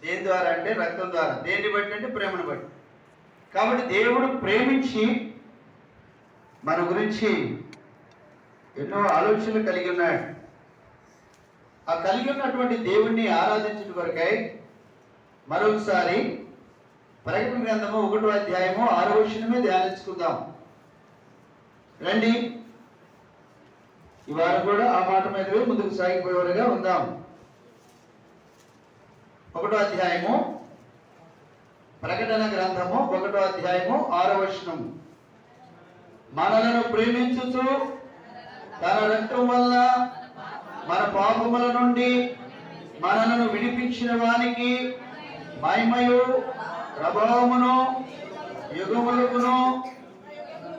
దేని ద్వారా అంటే రక్తం ద్వారా. దేన్ని బట్టి అంటే ప్రేమను బట్టి. కాబట్టి దేవుడు ప్రేమించి మన గురించి ఎన్నో ఆలోచనలు కలిగి ఉన్నాడు. ఆ కలిగి ఉన్నటువంటి దేవుణ్ణి ఆరాధించడం కొరకై మరొకసారి ప్రకటన గ్రంథము 1వ అధ్యాయము 6వ వచనమే ధ్యానించుకుందాం. రండి, ఇవాళ కూడా ఆ మాట మీద ముందుకు సాగిపోయేవారుగా ఉందాం. 1వ అధ్యాయము ప్రకటన గ్రంథము 1వ అధ్యాయము 6వ వచనం. మనలను ప్రేమించుచు తన రక్తం వల్ల మన పాపముల నుండి మనలను విడిపించిన వానికి మహిమయు ప్రభావమును యుగములకును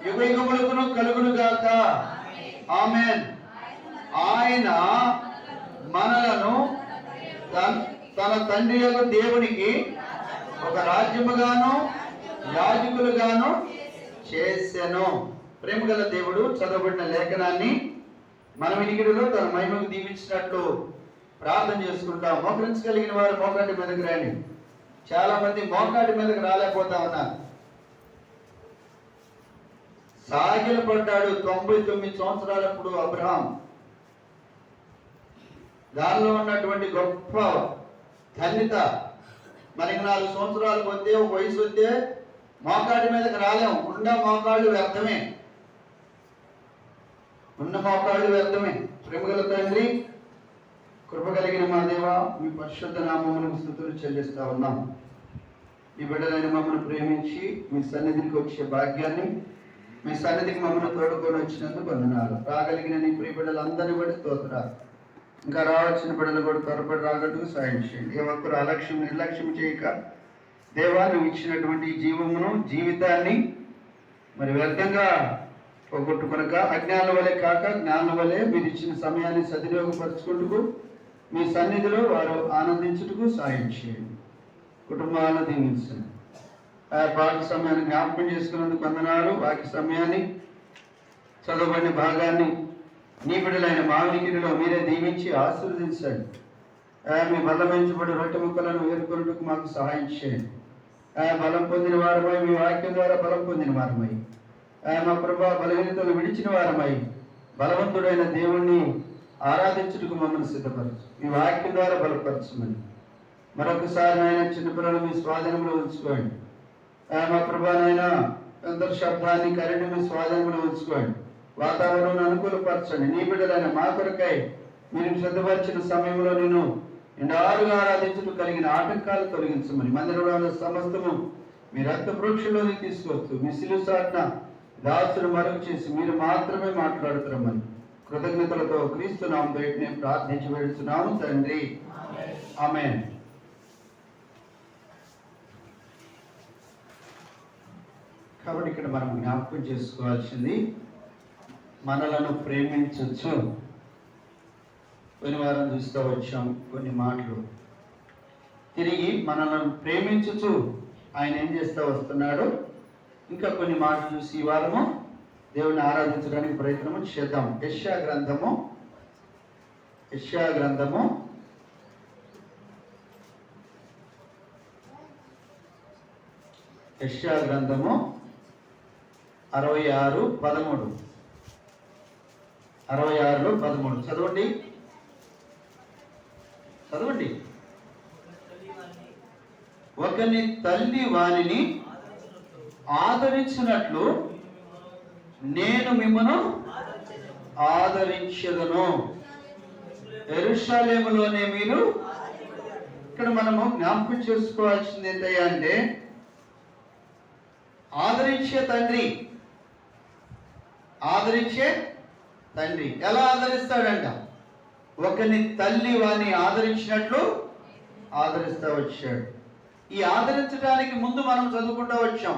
యుగయుగములకును కలుగును గాక. ఆమేన్. ఆయన మనలను తన తండ్రి యొక్క దేవునికి ఒక రాజ్యముగాను యాజకులుగాను చేసెను. ప్రేమగల దేవుడు చదవబడిన లేఖనాన్ని మన వినికిడిలో తన మహిమకు దీవించినట్లు ప్రార్థన చేసుకుంటాం. మోకరించగలిగిన వారు మోకాటి మీదకి రండి. చాలా మంది మోకాటి మీదకి రాలేకపోతా ఉన్నారు. సాగిల పడ్డాడు 99 సంవత్సరాలప్పుడు అబ్రహాం. దానిలో ఉన్నటువంటి గొప్ప ధన్యత, మనకి 4 సంవత్సరాలు పోతే ఒక వయసు వస్తే మోకాటి మీదకి రాలేము. ఉన్న మోకాళ్ళు వ్యర్థమే. ప్రేమగల తండ్రి, కృప కలిగిన మా దేవ, మీ పరిశుద్ధ నామములకు స్తుతులు చెల్లిస్తా ఉన్నాం. ఈ బిడ్డలైన మమ్మల్ని ప్రేమించి మీ సన్నిధికి వచ్చే భాగ్యాన్ని, మీ సన్నిధికి మమ్మల్ని తోడుకొని వచ్చినందుకు వందనాలు. రాగలిగిన నీ ప్రియ బిడ్డలందరినీ బట్టి స్తోత్రాలు. ఇంకా రావాల్సిన బిడ్డలు కూడా త్వరపడి రాగట్టుకు సాయం చేయండి. ఏ ఒక్కరు అలక్ష్యం నిర్లక్ష్యం చేయక దేవా నువ్వు ఇచ్చినటువంటి జీవమును జీవితాన్ని మరి వ్యర్థంగా పోగొట్టుకొనక అజ్ఞానుల వలె కాక జ్ఞానుల వలె మీరు ఇచ్చిన సమయాన్ని సద్వినియోగపరచుకుంటూ మీ సన్నిధిలో వారు ఆనందించుటకు సాయం చేయండి. కుటుంబాలను దీవించండి. ఆ వాక్య సమయాన్ని జ్ఞాపకం చేసుకున్నందుకు వందనాలు. వాక్య సమయాన్ని చదవబడిన భాగాన్ని నీ బిడ్డలైన మావినికిలో మీరే దీవించి ఆశీర్వదించండి. మీ బలమించబడి రొట్టె ముక్కలను వేరుకొనుటకు మాకు సహాయం చేయండి. బలం పొందిన వారమై, మీ వాక్యం ద్వారా బలం పొందిన వారమై, మా ప్రభా బలహీనతలు విడిచిన వారమై బలవంతుడైన దేవుణ్ణి ఆరాధించుటకు మమ్మల్ని సిద్ధపరచు. మీ వాక్యం ద్వారా బలపరచమని మరొకసారి ఆయన చిన్నపిల్లలు మీ స్వాధీనంలో ఉంచుకోండి. మా ప్రభానైనా అందరి శబ్దాన్ని కరెంటు మీ స్వాధీనంలో ఉంచుకోండి. వాతావరణాన్ని అనుకూలపరచండి. నీ బిడ్డలైన మా కొరకై మీరు సిద్ధపరిచిన సమయంలో నేను నిండారుగా ఆరాధించడం కలిగిన ఆటంకాలు తొలగించమని మందిరంలో సమస్తము మీ రక్త ప్రోక్షలోని తీసుకోవచ్చు. మీ సిలువ సాటున దాసులు మరుగు చేసి మీరు మాత్రమే మాట్లాడుతున్నామని కృతజ్ఞతలతో క్రీస్తు నామములో నేను ప్రార్థించి వేడుచున్నాము తండ్రి. ఆమేన్. కాబట్టి ఇక్కడ మనం జ్ఞాపకం చేసుకోవాల్సింది మనలను ప్రేమించచ్చు. కొన్ని వారం చూస్తూ వచ్చాం కొన్ని మాటలు. తిరిగి మనలను ప్రేమించచ్చు ఆయన ఏం చేస్తూ వస్తున్నాడు. ఇంకా కొన్ని మాటలు చూసి ఈ వారము దేవుని ఆరాధించడానికి ప్రయత్నం చేద్దాం. యెషయా గ్రంథము 66:13 66లో 13 చదవండి. ఒకని తల్లి వానిని ఆదరించినట్లు నేను మిమ్మను ఆదరించెదను. యెరూషలేములోనే మీరు. ఇక్కడ మనము జ్ఞాపకం చేసుకోవాల్సింది ఏంటయ్యా అంటే ఆదరించే తండ్రి ఎలా ఆదరిస్తాడంట? ఒకని తల్లి వాని ఆదరించినట్లు ఆదరిస్తా వచ్చాడు. ఈ ఆదరించడానికి ముందు మనం చదువుకుంటూ వచ్చాం.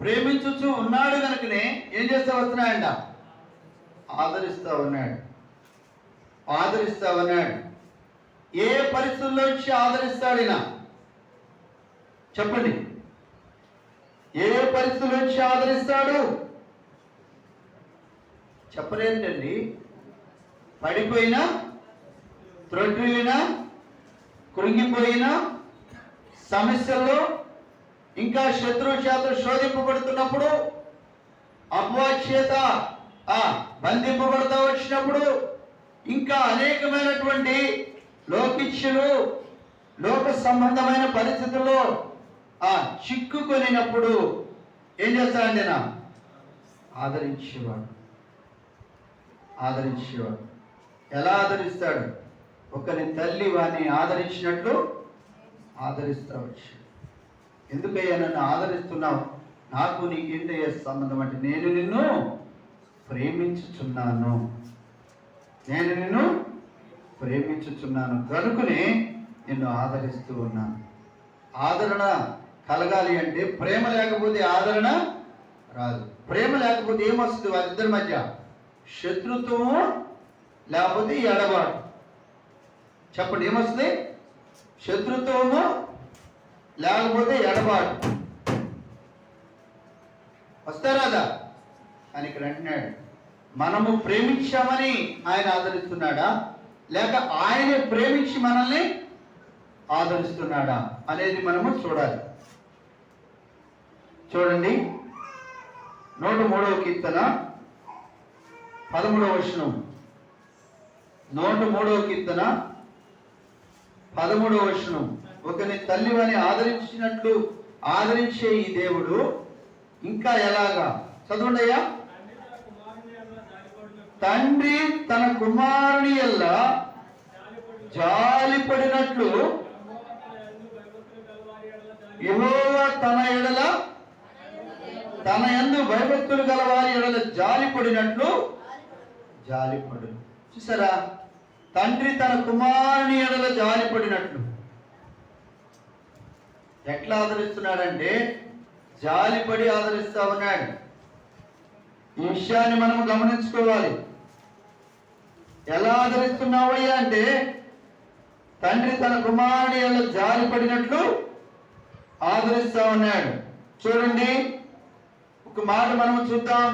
ప్రేమించుచు ఉన్నాడు కనుకనే ఏం చేస్తా వస్తున్నాయంట? ఆదరిస్తా ఉన్నాడు. ఏ పరిస్థితుల్లో నుంచి ఆదరిస్తాడినా చెప్పండి. ఏ పరిస్థితుల నుంచి ఆదరిస్తాడు? చెప్పలేదండి. పడిపోయినా త్రొట్టిల్లిన, కృంగిపోయిన సమస్యల్లో, ఇంకా శత్రువు చేత శోధింపబడుతున్నప్పుడు, అపవాది చేత బంధింపబడతా వచ్చినప్పుడు, ఇంకా అనేకమైనటువంటి లోకిచ్చులు, లోక సంబంధమైన పరిస్థితుల్లో చిక్కుకొనినప్పుడు ఏం చేస్తాడండి? ఆదరించేవాడు. ఎలా ఆదరిస్తాడు? ఒకరి తల్లి వాడిని ఆదరించినట్లు ఆదరిస్తా వచ్చాడు. ఎందుకయ్యా నన్ను ఆదరిస్తున్నావు? నాకు నీకేంటయ్యా సంబంధం అంటే, నేను నిన్ను ప్రేమించుచున్నాను కనుకనే నిన్ను ఆదరిస్తూ ఉన్నాను. ఆదరణ కలగాలి అంటే ప్రేమ లేకపోతే ఆదరణ రాదు. ప్రేమ లేకపోతే ఏమొస్తుంది? వారిద్దరి మధ్య శత్రుత్వము, లేకపోతే ఎడబాటు. చెప్పండి, ఏమొస్తుంది? శత్రుత్వము లేకపోతే ఎడబాటు. వస్తారాదా? అని ఇక్కడ అంటున్నాడు, మనము ప్రేమించామని ఆయన ఆదరిస్తున్నాడా, లేక ఆయనే ప్రేమించి మనల్ని ఆదరిస్తున్నాడా అనేది మనము చూడాలి. చూడండి, 103వ కీర్తన 13వ వచనం. 103వ కీర్తన 13వ వచనం. ఒకని తల్లివని ఆదరించినట్లు ఆదరించే ఈ దేవుడు ఇంకా ఎలాగా? చదవండి అయ్యా. తండ్రి తన కుమారుని ఎల్లా జాలిపడినట్లు యెహోవా తన యందు భయభక్తులు గల వారి ఎడల జాలిపడినట్లు జాలిపడు. చూసారా? తండ్రి తన కుమారుని ఎడల జాలిపడినట్లు. ఎట్లా ఆదరిస్తున్నాడంటే జాలిపడి ఆదరిస్తా ఉన్నాడు. ఈ విషయాన్ని మనం గమనించుకోవాలి. ఎలా ఆదరిస్తున్నావయ్యా అంటే, తండ్రి తన కుమారుని ఎడల జాలిపడినట్లు ఆదరిస్తా ఉన్నాడు. చూడండి, ఒక మాట మనం చూద్దాం.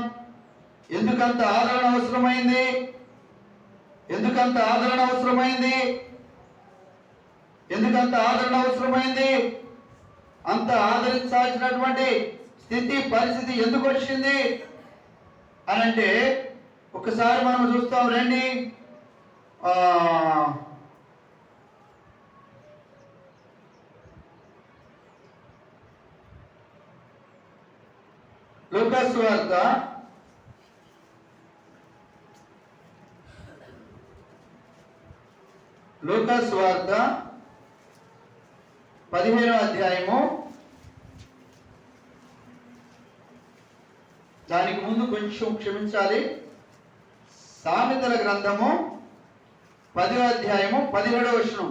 ఎందుకంత ఆదరణ అవసరమైంది? అంత ఆదరించాల్సినటువంటి స్థితి, పరిస్థితి ఎందుకు వచ్చింది అని అంటే, ఒకసారి మనం చూస్తాం. రండి, లూకాసు వార్త 15వ అధ్యాయము. దానికి ముందు కొంచెం క్షమించాలి. సామెతల గ్రంథము 10వ అధ్యాయము 17వ వచనం.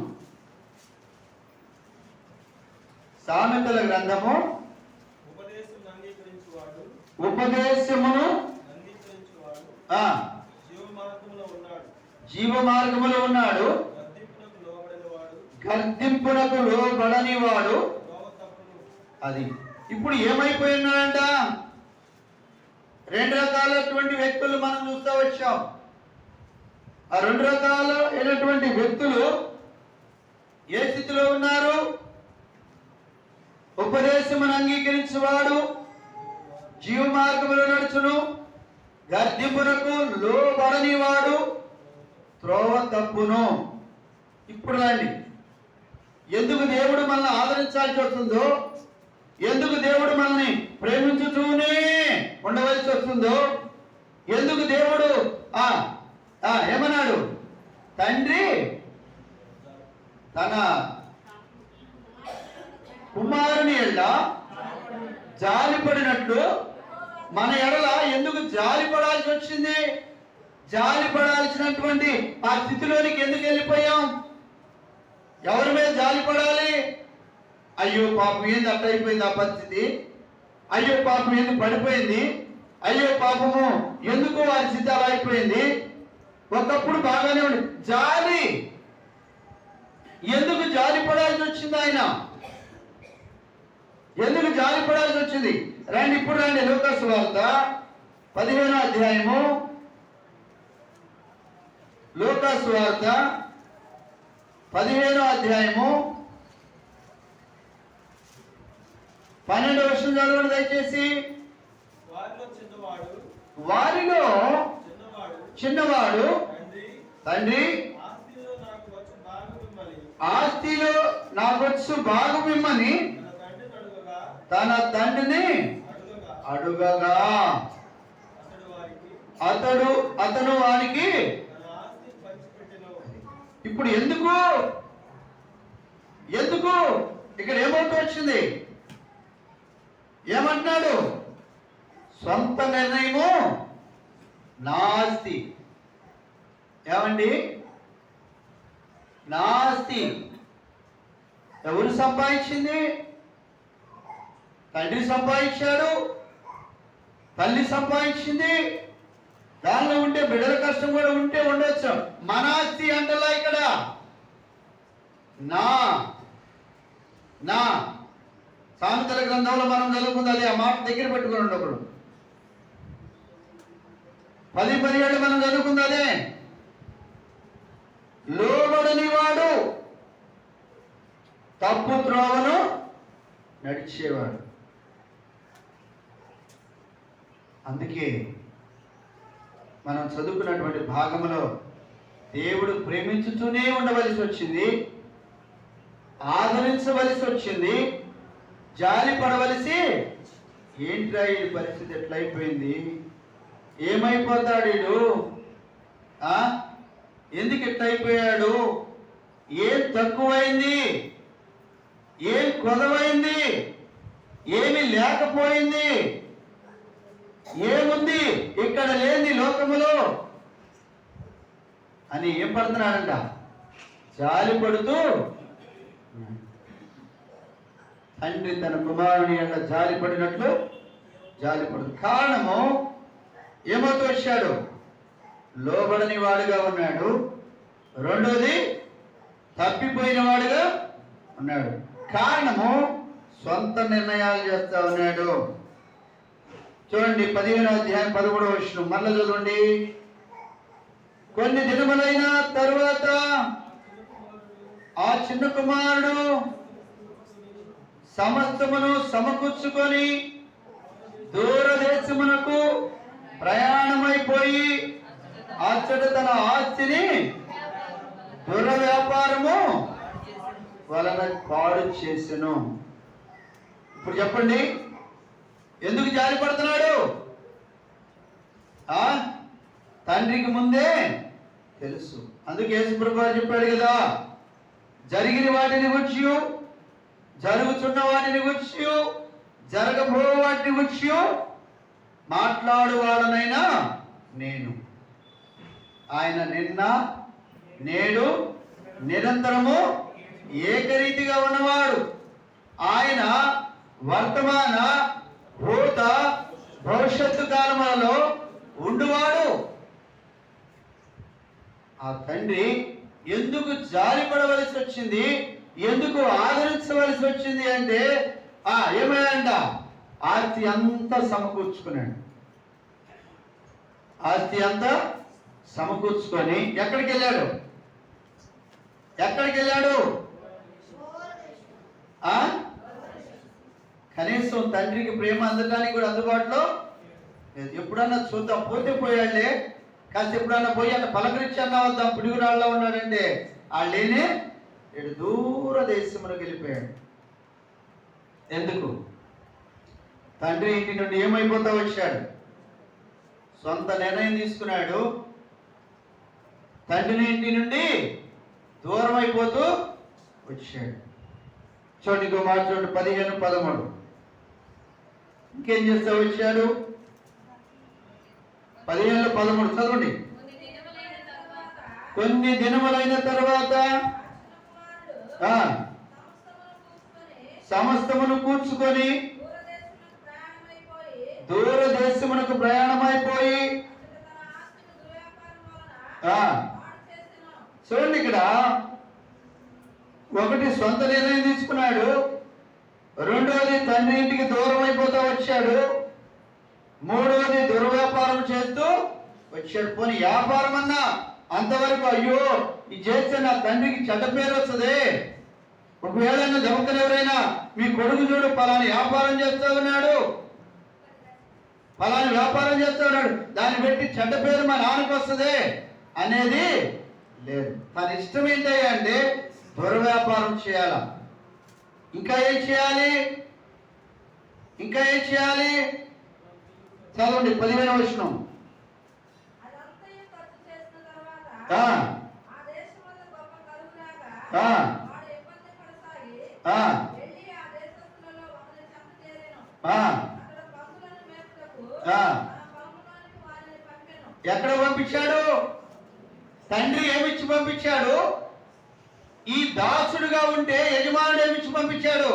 సామెతల గ్రంథము ఉపదేశమును జీవ మార్గములో ఉన్నాడు, గర్దింపునకు లోబడని వాడు. అది ఇప్పుడు ఏమైపోయినాడంట? 2 రకాలైనటువంటి వ్యక్తులు మనం చూస్తూ వచ్చాం. ఆ 2 రకాలైనటువంటి వ్యక్తులు ఏ స్థితిలో ఉన్నారు? ఉపదేశమును అంగీకరించేవాడు జీవ మార్గములో నడుచును, గర్దింపునకు లోబడని వాడు త్రోవ తప్పును. ఇప్పుడు రండి, ఎందుకు దేవుడు మనల్ని ఆదరించాల్సి వస్తుందో, ఎందుకు దేవుడు మనల్ని ప్రేమించుతూనే ఉండవలసి వస్తుందో, ఎందుకు దేవుడు ఏమన్నాడు? తండ్రి తన కుమారుని ఎడల జాలిపడినట్లు మన ఎడల ఎందుకు జాలిపడాల్సి వచ్చింది? జాలిపడాల్సినటువంటి ఆ స్థితిలోనికి ఎందుకు వెళ్ళిపోయాం? ఎవరి మీద జాలిపడాలి? అయ్యో పాపం, ఏంది అట్ట అయిపోయింది ఆ పరిస్థితి? అయ్యో పాపం, ఎందుకు పడిపోయింది? అయ్యో పాపము, ఎందుకు వారి స్థితి అలా అయిపోయింది? ఒకప్పుడు బాగానే ఉంది. జాలి ఎందుకు జాలిపడాల్సి వచ్చింది? ఆయన ఎందుకు జాలిపడాల్సి వచ్చింది? రండి, ఇప్పుడు రండి, లూకాసు వార్త 15వ అధ్యాయము. లూకాసు వార్త 15వ అధ్యాయము 12వ వచనం చదవండి దయచేసి. వారిలో చిన్నవాడు తండ్రి, ఆస్తిలో నాకొచ్చు భాగం ఇమ్మని తన తండ్రిని అడుగగా అతను వారికి. ఇప్పుడు ఎందుకు ఇక్కడ ఏమవుతూ వచ్చింది? ఏమంటున్నాడు? సొంత నిర్ణయము నా ఆస్తి. ఏమండి? నా ఆస్తి ఎవరు సంపాదించింది? తండ్రి సంపాదించాడు, తల్లి సంపాదించింది. దానిలో ఉంటే బిడ్డల కష్టం కూడా ఉంటే ఉండొచ్చు. మన ఆస్తి అంటలా ఇక్కడ నా నా సామెతల గ్రంథంలో మనం చదువుకుంది అది. ఆ మాట దగ్గర పెట్టుకుని ఒకడు 10-17 మనం చదువుకుంది అదే. లోబడని వాడు తప్పు త్రోవను నడిచేవాడు. అందుకే మనం చదువుకున్నటువంటి భాగంలో దేవుడు ప్రేమించుతూనే ఉండవలసి వచ్చింది, ఆదరించవలసి వచ్చింది, జాలి పడవలసి. ఏంట్రా ఈ పరిస్థితి ఎట్లయిపోయింది? ఏమైపోతాడు వీడు? ఎందుకు ఎట్లయిపోయాడు? ఏం తక్కువైంది? ఏం కొదవైంది? ఏమి లేకపోయింది? ఏముంది ఇక్కడ లేని లోకములో అని ఏం పడుతున్నాడంట? జాలి పడుతూ. తండ్రి తన కుమారుని యొక్క జాలి పడినట్లు జాలి పడు. కారణము ఏమవుతూ వచ్చాడు? లోబడని వాడుగా ఉన్నాడు. రెండోది తప్పిపోయిన వాడుగా ఉన్నాడు. కారణము సొంత నిర్ణయాలు చేస్తా ఉన్నాడు. చూడండి 15వ అధ్యాయం 11వ వచనం మళ్ళీ చదవండి. కొన్ని దినములైన తరువాత ఆ చిన్న కుమారుడు సమస్తమును సమకూర్చుకొని దూరదేశమునకు ప్రయాణమైపోయి అచ్చట తన ఆస్తిని దుర్వ్యాపారము వలన పాడు చేసెను. ఇప్పుడు చెప్పండి, ఎందుకు జాలి పడుతున్నాడు? తండ్రికి ముందే తెలుసు. అందుకే యేసుప్రభువు గారు చెప్పాడు కదా, జరిగిన వాటిని గురించి, జరుగుతున్న వాటిని గురించి, జరగబో వాటిని గురించి మాట్లాడువాడనైనా నేను. ఆయన నిన్న నేడు నిరంతరము ఏకరీతిగా ఉన్నవాడు. ఆయన వర్తమాన భూత భవిష్యత్తు కాలములలో ఉండువాడు. ఆ తండ్రి ఎందుకు జాలి పడవలసి వచ్చింది, ఎందుకు ఆదరించవలసి వచ్చింది అంటే ఏమయ్యాడంట? ఆస్తి అంతా సమకూర్చుకున్నాడు. ఆస్తి అంతా సమకూర్చుకొని ఎక్కడికి వెళ్ళాడు? కనీసం తండ్రికి ప్రేమ అందడానికి కూడా అందుబాటులో లేదు. ఎప్పుడన్నా చూద్దాం, పోతే పోయాడులే, కాస్త ఎప్పుడన్నా పోయి అన్న పలకరించి అన్నా వద్దాం, పిడుగురాళ్ళలో ఉన్నాడంటే వాళ్ళేనే దూర దేశములకు వెళ్ళిపోయాడు. ఎందుకు? తండ్రి ఇంటి నుండి ఏమైపోతా వచ్చాడు? సొంత నిర్ణయం తీసుకున్నాడు. తండ్రిని ఇంటి నుండి దూరం అయిపోతూ వచ్చాడు. చూడండి ఇంకో మాట చూడండి 15-13. ఇంకేం చేస్తా వచ్చాడు? 15-13 చదవండి. కొన్ని దినములైన తర్వాత సమస్తమును కూర్చుకొని దూరదేశమునకు ప్రయాణమైపోయి. చూడండి ఇక్కడ ఒకటి సొంత నిర్ణయం తీసుకున్నాడు, రెండోది తండ్రి ఇంటికి దూరం అయిపోతూ వచ్చాడు, మూడోది దుర్వ్యాపారం చేస్తూ వచ్చాడు. పోనీ వ్యాపారం అన్నా అంతవరకు అయ్యో ఈ చేస్తే నా తండ్రికి చెడ్డ పేరు వస్తుంది. ఒకవేళ దెబ్బతలు ఎవరైనా మీ కొడుకు చూడు పలాని వ్యాపారం చేస్తూ ఉన్నాడు, పలాని వ్యాపారం చేస్తూ ఉన్నాడు, దాన్ని పెట్టి చెడ్డ పేరు మా నాన్నకు వస్తుంది అనేది లేదు. తన ఇష్టం ఏంటయ్యా అంటే దుర్వ్యాపారం చేయాల. ఇంకా ఏం చేయాలి? ఇంకా ఏం చేయాలి? చదవండి 15వ వచనం. ఎక్కడ పంపించాడు? తండ్రి ఏమిచ్చి పంపించాడు? ఈ దాసుడుగా ఉంటే యజమానుడు ఏమిచ్చి పంపించాడు?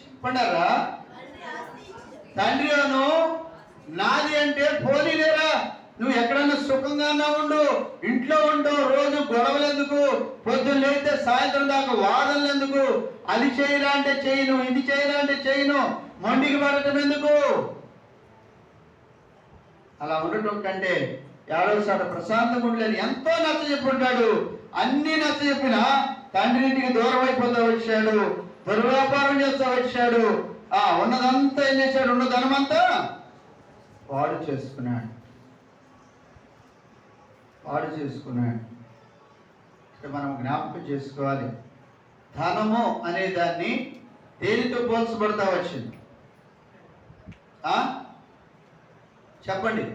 చెప్పండారా? తండ్రి అను నాది అంటే పోనీలేరా, నువ్వు ఎక్కడన్నా సుఖంగా ఉండు, ఇంట్లో ఉండు, రోజు గొడవలు ఎందుకు, పొద్దున్న లేస్తే సాయంత్రం దాకా వాదనలు ఎందుకు, అది చేయరా అంటే చేయను, ఇది చేయరా అంటే చేయను, మొండికి పడటం ఎందుకు? అలా ఉండటం కంటే ఏడవసాట ప్రశాంతంగా ఉండలేని ఎంతో నచ్చ చెప్పుంటాడు. అన్ని నచ్చ చెప్పినా తండ్రి ఇంటికి దూరం అయిపోతూ వచ్చాడు, దుర్వ్యాపారం చేస్తూ వచ్చాడు. ఉన్నదంతా ఏం చేశాడు? ఉన్న ధనమంతా పాడు చేసుకున్నాడు. మనం జ్ఞాపకం చేసుకోవాలి, ధనము అనే దాన్ని దేనితో పోల్చబడతా వచ్చింది? చెప్పండి.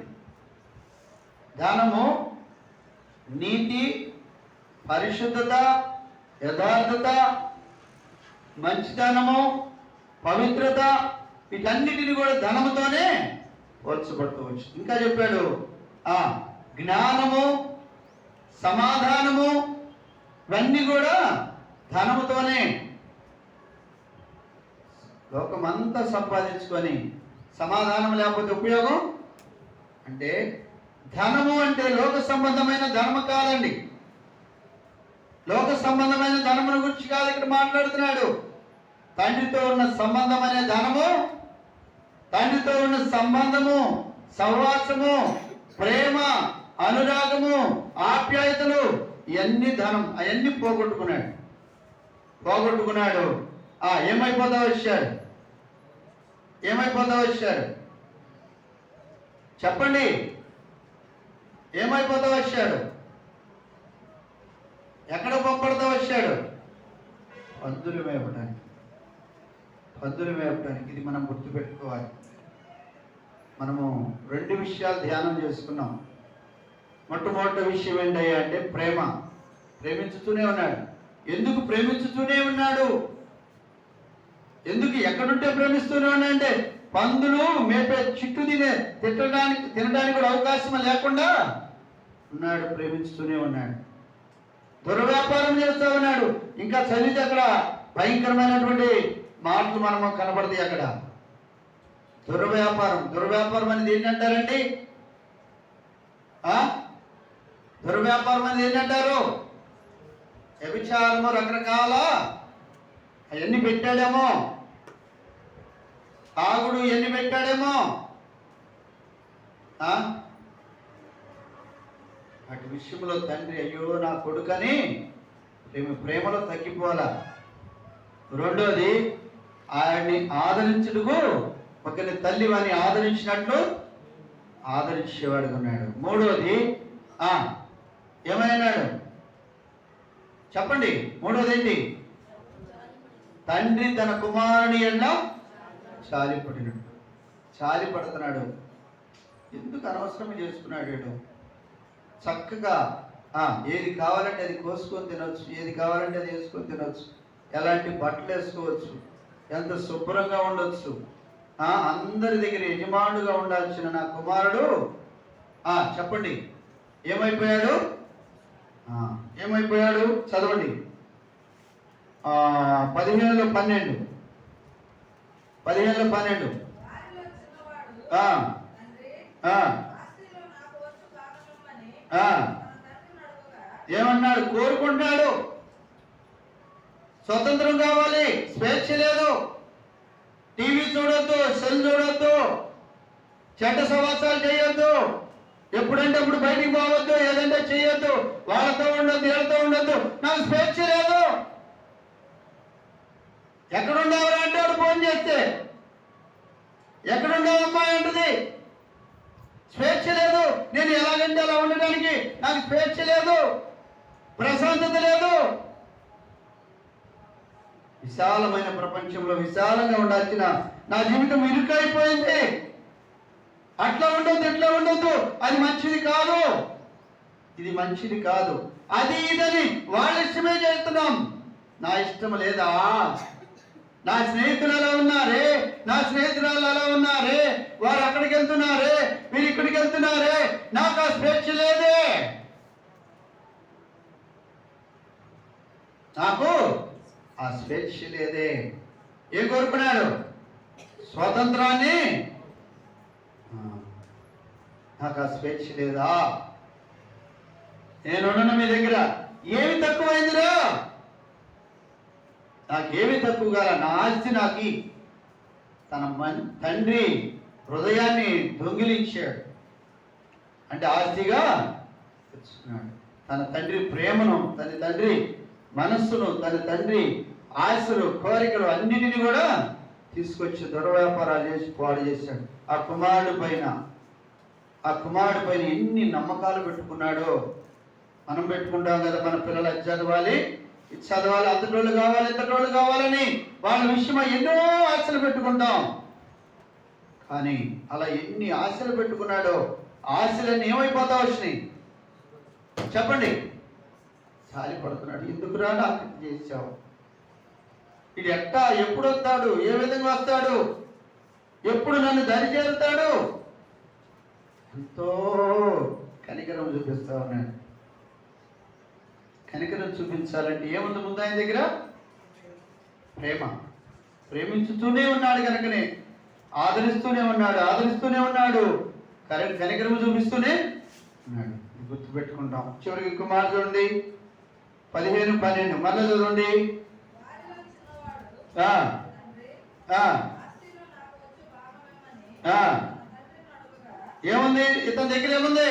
ధనము నీతి, పరిశుద్ధత, యథార్థత, మంచితనము, పవిత్రత, వీటన్నిటిని కూడా ధనముతోనే పోల్చబడుతూ వచ్చింది. ఇంకా చెప్పాడు జ్ఞానము, సమాధానము, ఇవన్నీ కూడా ధనముతోనే. లోకమంతా సంపాదించుకొని సమాధానం లేకపోతే ఉపయోగం అంటే? ధనము అంటే లోక సంబంధమైన ధనము కాదండి. లోక సంబంధమైన ధనమును గురించి కాదు ఇక్కడ మాట్లాడుతున్నాడు. తండ్రితో ఉన్న సంబంధం అనే ధనము, తండ్రితో ఉన్న సంబంధము, సహవాసము, ప్రేమ, అనురాగము, ఆప్యాయతలు, ఇవన్నీ ధనం. అవన్నీ పోగొట్టుకున్నాడు. ఏమైపోతా వచ్చాడు? చెప్పండి. ఏమైపోతా వచ్చాడు? ఎక్కడ పంపడతా వచ్చాడు? పందులు మేపడానికి. ఇది మనం గుర్తుపెట్టుకోవాలి. మనము 2 విషయాలు ధ్యానం చేసుకున్నాం. మొట్టమొదటి విషయం ఏంటయ్యా అంటే ప్రేమ. ప్రేమించుతూనే ఉన్నాడు. ఎందుకు ప్రేమించుతూనే ఉన్నాడు? ఎందుకు? ఎక్కడుంటే ప్రేమిస్తూనే ఉన్నాడంటే పందులు మేపే చిట్టు తినడానికి కూడా అవకాశం లేకుండా ఉన్నాడు. ప్రేమించుతూనే ఉన్నాడు. దుర్వ్యాపారం చేస్తూ ఉన్నాడు. ఇంకా చదివితే అక్కడ భయంకరమైనటువంటి మాటలు మనము కనబడతాయి. అక్కడ దుర్వ్యాపారం అనేది ఏంటంటారండి? దుర్వ్యాపారం అనేది ఏంటంటారు? వ్యభిచారము, రకరకాల అవన్నీ పెట్టాడేమో, తాగుడు ఎన్ని పెట్టాడేమో. అటు విషయంలో తండ్రి అయ్యో నా కొడుకని ప్రేమలో తగ్గిపోవాలా. రెండోది ఆయన్ని ఆదరించుటకు ఒకరిని తల్లి వారిని ఆదరించినట్లు ఆదరించేవాడుగా ఉన్నాడు. మూడోది ఏమైనాడు? చెప్పండి. మూడోది ఏంటి? తండ్రి తన కుమారుని ఎన్న చాలి పడుతున్నాడు. ఎందుకు అనవసరం చేసుకున్నాడు? చక్కగా ఏది కావాలంటే అది కోసుకొని తినొచ్చు, ఏది కావాలంటే అది వేసుకొని తినొచ్చు, ఎలాంటి బట్టలు వేసుకోవచ్చు, ఎంత శుభ్రంగా ఉండొచ్చు, అందరి దగ్గర యజమానుడుగా ఉండాల్సిన నా కుమారుడు చెప్పండి ఏమైపోయాడు? చదవండి. 15:12 ఏమన్నాడు? కోరుకుంటున్నాడు. స్వతంత్రం కావాలి, స్వేచ్ఛ లేదు, టీవీ చూడొద్దు, సెల్ చూడొద్దు, చెడ్డ సమాచారాలు చేయొద్దు, ఎప్పుడంటే అప్పుడు బయటికి పోవద్దు, ఏదంటే చేయొద్దు, వాళ్ళతో ఉండొద్దు, వీళ్ళతో ఉండొద్దు. నాకు స్వేచ్ఛ లేదు. ఎక్కడున్నావు అంటాడు ఫోన్ చేస్తే, ఎక్కడున్నావు అమ్మాయి అంటుంది. స్వేచ్ఛ లేదు. నేను ఎలాగంటే అలా ఉండడానికి నాకు స్వేచ్ఛ లేదు, ప్రశాంతత లేదు. విశాలమైన ప్రపంచంలో విశాలంగా ఉండాల్సిన నా జీవితం ఇరుకైపోయింది. అట్లా ఉండొద్దు, ఇట్లా ఉండొద్దు, అది మంచిది కాదు, ఇది మంచిది కాదు, అది ఇదని వాళ్ళ ఇష్టమే చేస్తున్నాం. నా ఇష్టం లేదా? నా స్నేహితులు అలా ఉన్నారే, నా స్నేహితురాలు అలా ఉన్నారే, వారు అక్కడికి వెళ్తున్నారే, వీరు ఇక్కడికి వెళ్తున్నారే, నాకు ఆ స్వేచ్ఛ లేదే. నాకు ఆ స్వేచ్ఛ లేదే. ఏం కోరుకున్నాడు? స్వాతంత్రాన్ని. నాకు ఆ స్వేచ్ఛ లేదా? నేనున్న మీ దగ్గర ఏమి తక్కువైందిరా? నాకేమి తక్కువగా? నా ఆస్తి నాకి. తన తండ్రి హృదయాన్ని దొంగిలించాడు అంటే ఆస్తిగా తెచ్చుకున్నాడు. తన తండ్రి ప్రేమను, తన తండ్రి మనస్సును, తన తండ్రి ఆశలు, కోరికలు అన్నిటిని కూడా తీసుకొచ్చి దుర్వ్యాపారాలు చేసి పాడు చేశాడు. ఆ కుమారుడి పైన ఎన్ని నమ్మకాలు పెట్టుకున్నాడో. మనం పెట్టుకుంటాం కదా, మన పిల్లలు అది చదవాలి, ఇది చదవాలి, అంతటోళ్ళు కావాలి, ఇంతటోళ్ళు కావాలని వాళ్ళ విషయమై ఎన్నో ఆశలు పెట్టుకుంటాం. కానీ అలా ఎన్ని ఆశలు పెట్టుకున్నాడో, ఆశలన్నీ ఏమైపోతా వచ్చినాయి చెప్పండి? చాలి పడుతున్నాడు. ఎందుకురా నాకు చేశావు? ఇది ఎట్టా, ఎప్పుడు వస్తాడు, ఏ విధంగా వస్తాడు, ఎప్పుడు నన్ను దరి చేరుతాడు? ఎంతో కనికరం చూపిస్తా ఉన్నాడు. కనికరం చూపించాలంటే ఏముంది ముందు ఆయన దగ్గర? ప్రేమ. ప్రేమించుతూనే ఉన్నాడు కనుకనే ఆదరిస్తూనే ఉన్నాడు. కనికరం చూపిస్తూనే ఉన్నాడు. గుర్తుపెట్టుకుంటాం. చివరికి కుమార్ చూడండి 15:12 మళ్ళీ చదవండి. ఏముంది ఇతని దగ్గర? ఏముంది?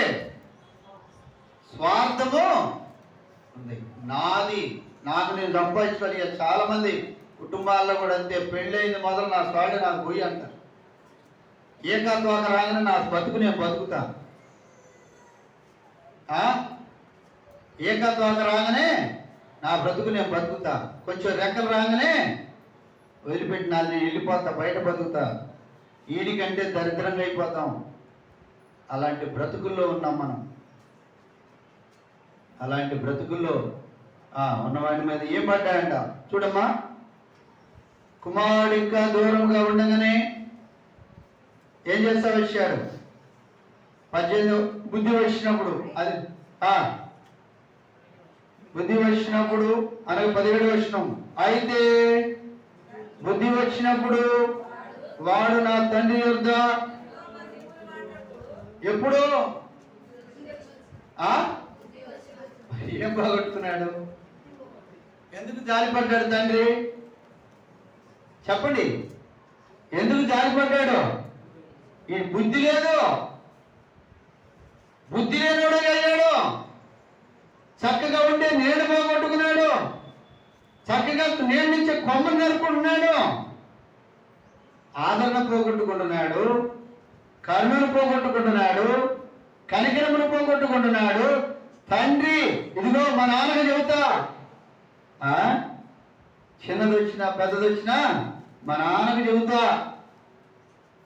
స్వార్థము ఉంది. నాది, నాకు నేను సంపాదించుకోవాలి. చాలా మంది కుటుంబాల్లో కూడా అంతే. పెళ్ళైంది మొదలు నా స్వాడు నాకు పోయి అంటారు. ఏకాత్వాక రాగానే నా బతుకు నేను బతుకుతా. ఏకాత్వాక రాగానే నా బ్రతుకు నేను బతుకుతా. కొంచెం రెక్కలు రాగానే వదిలిపెట్టినా నేను వెళ్ళిపోతా, బయట బతుకుతా. వీడికంటే దరిద్రంగా అయిపోతాం. అలాంటి బ్రతుకుల్లో ఉన్నాం మనం. అలాంటి బ్రతుకుల్లో ఉన్నవాడి మీద ఏం పడ్డాయంట చూడమ్మా. కుమారుడు ఇంకా దూరంగా ఉండగానే ఏం చేస్తా వచ్చాడు? 18 బుద్ధి వచ్చినప్పుడు, అది బుద్ధి వచ్చినప్పుడు అనగా 17 వచనం. అయితే బుద్ధి వచ్చినప్పుడు వాడు నా తండ్రి యొద్ద ఎప్పుడు ఏం పోగొట్టుకున్నాడు? ఎందుకు జాలిపడ్డాడు తండ్రి? చెప్పండి, ఎందుకు జాలిపడ్డాడు? ఈ బుద్ధి లేదు, బుద్ధి లేనివాడు అయ్యాడు. చక్కగా ఉండే నేను పోగొట్టుకున్నాడు. చక్కగా నేను నుంచి కొమ్మను నరుకుంటున్నాడు. ఆదరణ పోగొట్టుకుంటున్నాడు, కరుణను పోగొట్టుకుంటున్నాడు, కనికరమును పోగొట్టుకుంటున్నాడు. తండ్రి ఇదిగో మా నాన్నగా చెబుతా, చిన్నది వచ్చినా పెద్దది వచ్చినా మా నాన్నకు చెబుతా.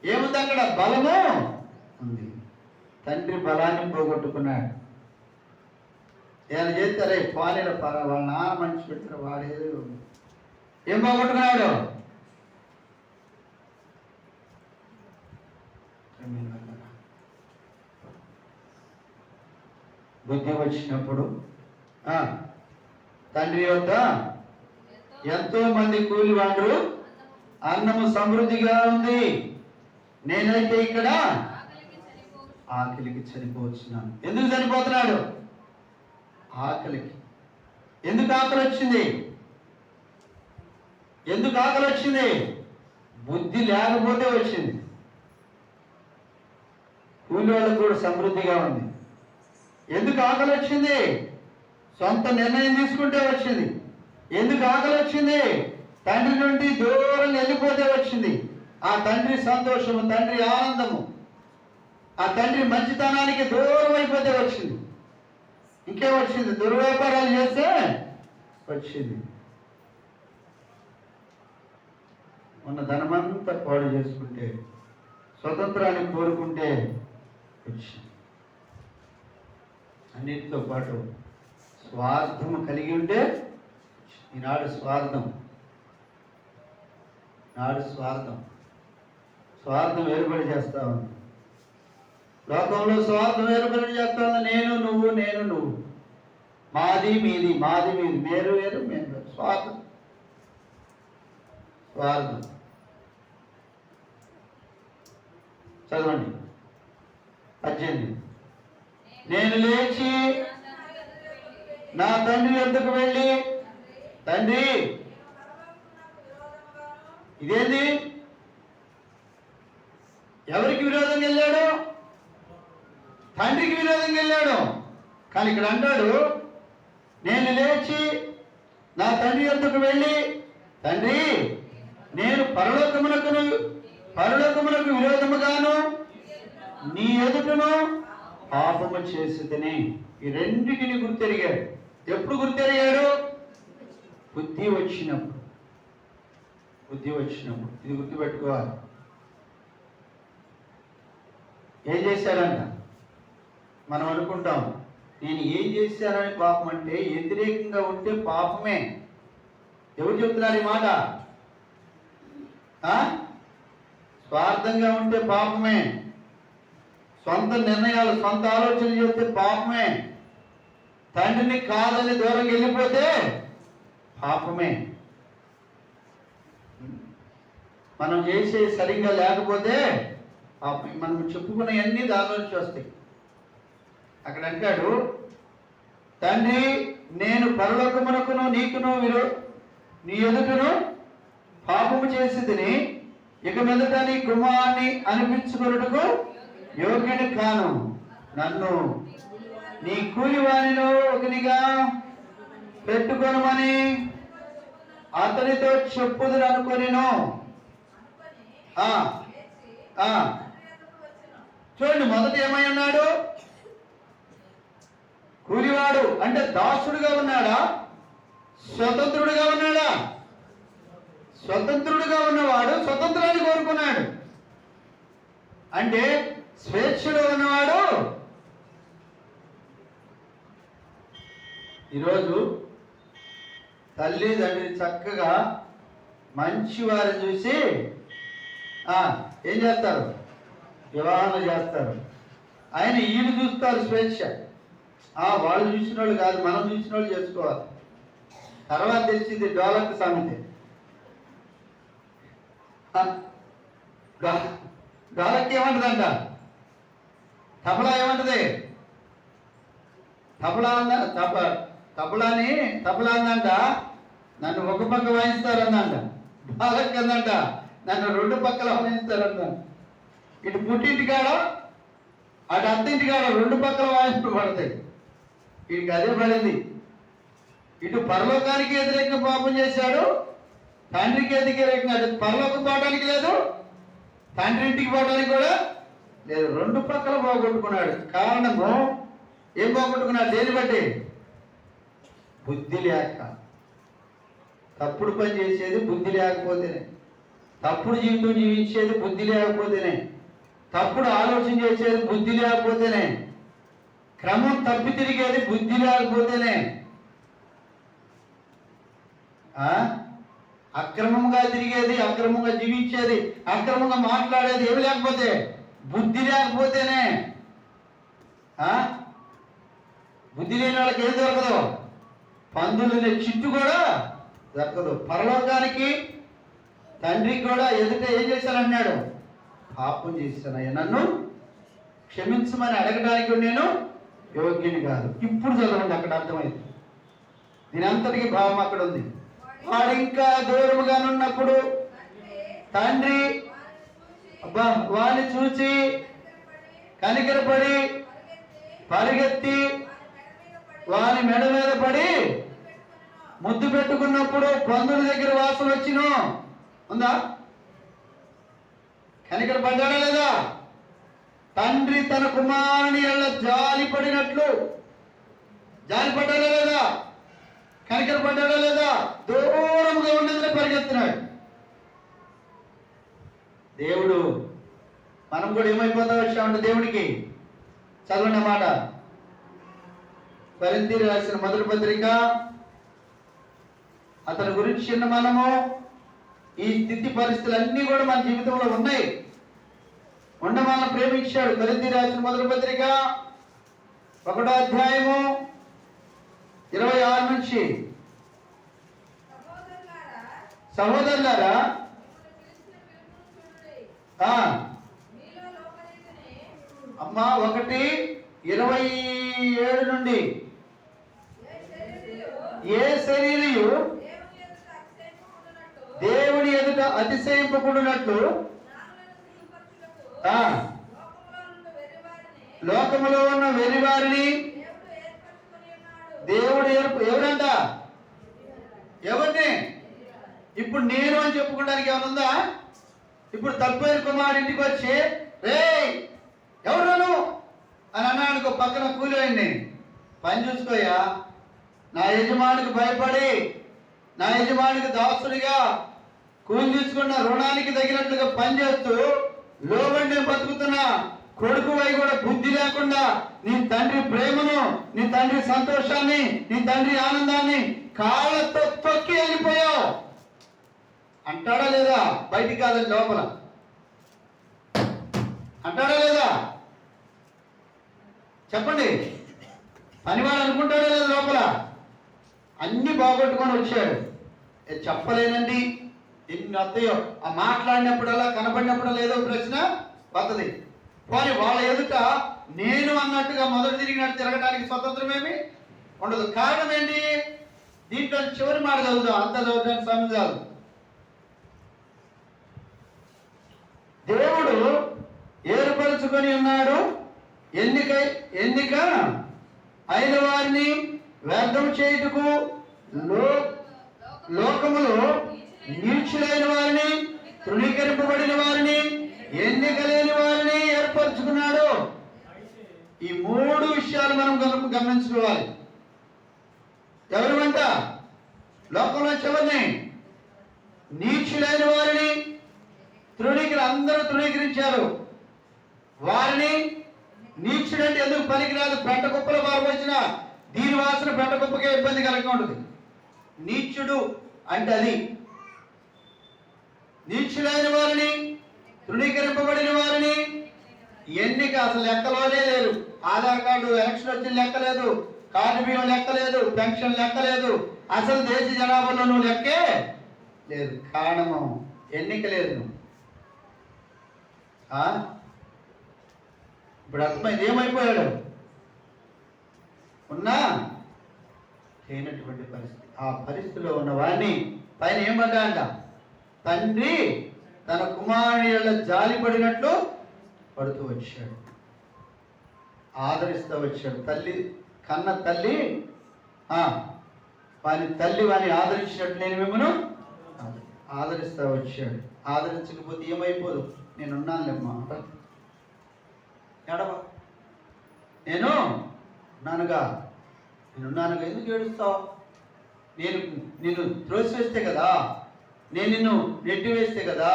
ఏముంది అక్కడ? బలము ఉంది. తండ్రి బలాన్ని పోగొట్టుకున్నాడు. ఏమైనా చేస్తారే పాలేల వాళ్ళ నాన్న మనిషి పెట్టారు, వాడేదో ఏం పోగొట్టుకున్నాడు? బుద్ధి వచ్చినప్పుడు తండ్రి వద్ద ఎంతో మంది కూలి వాళ్ళు, అన్నము సమృద్ధిగా ఉంది, నేనైతే ఇక్కడ ఆకలికి చనిపోవచ్చున్నాను. ఎందుకు చనిపోతున్నాడు? ఆకలికి. ఎందుకు ఆకలి వచ్చింది? ఎందుకు ఆకలి వచ్చింది? బుద్ధి లేకపోతే వచ్చింది. కూలి వాళ్ళకు కూడా సమృద్ధిగా ఉంది, ఎందుకు ఆకలి వచ్చింది? సొంత నిర్ణయం తీసుకుంటే వచ్చింది. ఎందుకు ఆకలి వచ్చింది? తండ్రి నుండి దూరం వెళ్ళిపోతే వచ్చింది. ఆ తండ్రి సంతోషము, తండ్రి ఆనందము, ఆ తండ్రి మంచితనానికి దూరం అయిపోతే వచ్చింది. ఇంకే వచ్చింది? దుర్వ్యాపారాలు చేస్తే వచ్చింది. ఉన్న ధనమంతా పాడు చేసుకుంటే, స్వతంత్రాన్ని కోరుకుంటే వచ్చింది. అన్నిటితో పాటు స్వార్థము కలిగి ఉంటే ఈనాడు స్వార్థం వేరుబడి చేస్తా ఉంది. లోకంలో స్వార్థం వేరుబడి చేస్తా ఉంది. నేను నువ్వు, మాది మీది, మేరు వేరు, మేము వేరు. స్వార్థం. చదవండి 18. నేను లేచి నా తండ్రి వద్దకు వెళ్ళి, తండ్రి, ఇదేంది? ఎవరికి విరోధంగా వెళ్ళాడు? తండ్రికి విరోధంగా వెళ్ళాడు. కానీ ఇక్కడ అంటాడు, నేను లేచి నా తండ్రి వద్దకు వెళ్ళి, తండ్రి, నేను పరలోకమునకు విరోధముగాను నీ ఎదుటను పాపము చేసితిని. ఈ రెండింటిని గుర్తెరిగాడు. ఎప్పుడు గుర్తెరిగాడు? బుద్ధి వచ్చినప్పుడు. ఇది గుర్తుపెట్టుకోవాలి. ఏం చేశాడంట? మనం అనుకుంటాం, నేను ఏం చేశానని పాపం అంటే, వ్యతిరేకంగా ఉంటే పాపమే. ఎవరు చెప్తున్నారు ఈ మాట? స్వార్థంగా ఉంటే పాపమే. సొంత నిర్ణయాలు, సొంత ఆలోచనలు చేస్తే పాపమే. తండ్రిని కాదని దూరం వెళ్ళిపోతే పాపమే. మనం చేసే సరిగ్గా లేకపోతే పాపమే. మనం చెప్పుకునేవన్నీ దాని నుంచి వస్తాయి. అక్కడ అంటాడు, తండ్రి, నేను పరలోకమునకును నీకును నీ ఎదుటను పాపము చేసి తిని, ఇక మీదట నీ కుమారుని అనిపించుకున్నట్టుకు యోగ్యుని కాను. నన్ను నీ కూలివానిలో ఒకనిగా పెట్టుకొనమని అతనితో చెప్పుదురు అనుకొనిను. చూడండి, మొదట ఏమై ఉన్నాడు? కూలివాడు అంటే దాసుడుగా ఉన్నాడా? స్వతంత్రుడుగా ఉన్నాడా? స్వతంత్రుడుగా ఉన్నవాడు స్వతంత్రాన్ని కోరుకున్నాడు. అంటే స్వేచ్ఛలో ఉన్నవాడు. ఈరోజు తల్లిదండ్రులు చక్కగా మంచి వారిని చూసి ఏం చేస్తారు? వివాహాలు చేస్తారు. ఆయన వీళ్ళు చూస్తారు స్వేచ్ఛ. వాళ్ళు చూసిన వాళ్ళు కాదు, మనం చూసిన వాళ్ళు చేసుకోవాలి. తర్వాత తెలిసింది డోలక్ సామెత. డోలక్ ఏమంటదంట? తబలా ఏమంటది? తబలా అందంట, నన్ను ఒక పక్క వాయిస్తారందంట. డోలక్ అందంట, నన్ను రెండు పక్కల వాయిస్తారంట. ఇటు పుట్టింటికాడ, అటు అత్తింటికాడ రెండు పక్కల వాయిస్తూ పడతాయి. వీడికి అదే పడింది. ఇటు పరలోకానికి వ్యతిరేకంగా పాపం చేశాడు, తండ్రికి వ్యతిరేకంగా. పరలోకం పోవడానికి లేదు, తండ్రి ఇంటికి పోవడానికి కూడా లేదు. రెండు పక్కల పోగొట్టుకున్నాడు. కారణము ఏం పోగొట్టుకున్నాడు? దేని బట్టి? బుద్ధి లేక. తప్పుడు పని చేసేది బుద్ధి లేకపోతేనే, తప్పుడు జీవితం జీవించేది బుద్ధి లేకపోతేనే, తప్పుడు ఆలోచన చేసేది బుద్ధి లేకపోతేనే, క్రమం తప్పి తిరిగేది బుద్ధి లేకపోతేనే, అక్రమంగా తిరిగేది, అక్రమంగా జీవించేది, అక్రమంగా మాట్లాడేది ఏమి లేకపోతే, బుద్ధి లేకపోతేనే. బుద్ధి లేని వాళ్ళకి ఏం దొరకదు? పందులు చిట్టు కూడా దొరకదు. పరలోకానికి తండ్రికి కూడా ఎదుట ఏం చేశానన్నాడు? పాపం చేశానయ్యా, నన్ను క్షమించమని అడగడానికి నేను యోగ్యుని కాదు. ఇప్పుడు చదవండి, అక్కడ అర్థమైంది. దీని అంతటికి భావం అక్కడ ఉంది. వాడు ఇంకా దూరముగానున్నప్పుడు తండ్రి వాడిని చూచి కనికరపడి పరిగెత్తి వాని మెడ మీద పడి ముద్దు పెట్టుకున్నప్పుడు పందుల దగ్గర వాసన వచ్చిన ఉందా? కనికర పడ్డాడా లేదా? తండ్రి తన కుమారుని ఎల్ల జాలి పడినట్లు జాలి పడ్డాడా లేదా? కనికర పడ్డాడా లేదా? దూరంగా ఉండేది పరిగెత్తినాడు దేవుడు. మనం కూడా ఏమైపోతా వచ్చామంటే దేవుడికి. చదవండి మాట, కొరింథీయులకు రాసిన మొదటి పత్రిక. అతని గురించి మనము ఈ స్థితి పరిస్థితులన్నీ కూడా మన జీవితంలో ఉన్నాయి. ఉండమని ప్రేమించాడు. కొరింథీయులకు రాసిన మొదటి పత్రిక 1వ అధ్యాయము 26 నుంచి. సహోదరులారా, అమ్మా 1:27 నుండి, ఏ శరీరియు దేవుని ఎదుట అతిశయింపకున్నట్లు లోకములో ఉన్న వెర్రివారిని దేవుడు ఎవరంట? ఎవరిని? ఇప్పుడు నేను అని చెప్పుకోవడానికి ఏమైనా ఉందా? ఇప్పుడు తప్పైన కుమారుడు ఇంటికి వచ్చి రే ఎవరు అని అన్నాడు. పక్కన కూలిపోయింది. పని చూసుకోయా, నా యజమానికి భయపడి నా యజమానికి దాసుడిగా కూలి తీసుకున్న రుణానికి తగినట్లుగా పనిచేస్తూ లోబడి నేను బతుకుతున్నా కొడుకు వై కూడా బుద్ధి లేకుండా నీ తండ్రి ప్రేమను, నీ తండ్రి సంతోషాన్ని, నీ తండ్రి ఆనందాన్ని కాళ్ళతో తొక్కి వెళ్ళిపోయావు అంటాడా లేదా? బయటికి కాదని లోపల అంటాడా లేదా? చెప్పండి. పనివాడు అనుకుంటాడా లేదా? లోపల అన్ని బాగొట్టుకొని వచ్చాడు. చెప్పలేనండి ఎన్ని వస్తాయో. ఆ మాట్లాడినప్పుడల్లా కనబడినప్పుడల్లా ఏదో ప్రశ్న వస్తుంది. కానీ వాళ్ళ ఎదుట నేను అన్నట్టుగా మొదటి తిరిగినట్టు తిరగడానికి స్వతంత్రమేమి ఉండదు. కారణం ఏంటి? దీంట్లో చివరి మాట చదువుదాం, అంత చదువుతానికి సమయం కాదు. దేవుడు ఏర్పరచుకొని ఉన్నాడు ఎన్నిక అయిన వారిని వ్యర్థం చేయుటకు, లోకములో నీచులైన వారిని, తృణీకరింపబడిన వారిని, ఎన్నిక లేని వారిని ఏర్పరచుకున్నాడు. ఈ 3 విషయాలు మనం గమనించుకోవాలి. ఎవరి వెంట? లోకంలో చివరిని నీచులైన వారిని అందరూ తృణీకరించారు. వారిని నీచుడంటే ఎందుకు పనికిరాదు? పెంట కుప్పలో పారపోసిన దీని వాసన పెంట కుప్పకే ఇబ్బందికరంగా ఉంటుంది. నీచుడు అంటే అది. నీచులైన వారిని, తృణీకరింపబడిన వారిని, ఎన్నిక అసలు లెక్కలోనే లేరు. ఆధార్ కార్డు ఎలక్షన్ వచ్చిన లెక్క లేదు, కార్డు బియ్యం లెక్క లేదు, పెన్షన్ లెక్క లేదు, అసలు దేశ జనాభాలో నువ్వు లెక్కే లేదు. కారణము ఎన్నిక లేదు. ఇప్పుడు అర్థమైంది ఏమైపోయాడు? ఉన్నా లేనటువంటి పరిస్థితి. ఆ పరిస్థితిలో ఉన్న వాడిని పైన ఏమడ్డా అంట? తండ్రి తన కుమారుని జాలి పడినట్లు పడుతూ వచ్చాడు, ఆదరిస్తూ వచ్చాడు. తల్లి కన్న తల్లి వాని తల్లి వాని ఆదరించినట్టు నేను మిమ్మల్ని ఆదరిస్తూ వచ్చాడు. ఆదరించకపోతే ఏమైపోదు? నేనున్నానులేమ్మా, ఎడవ నేనున్నానుగా ఎందుకు ఏడుస్తావు? నేను త్రోసివేస్తే కదా, నేను నిన్ను నెట్టి వేస్తే కదా,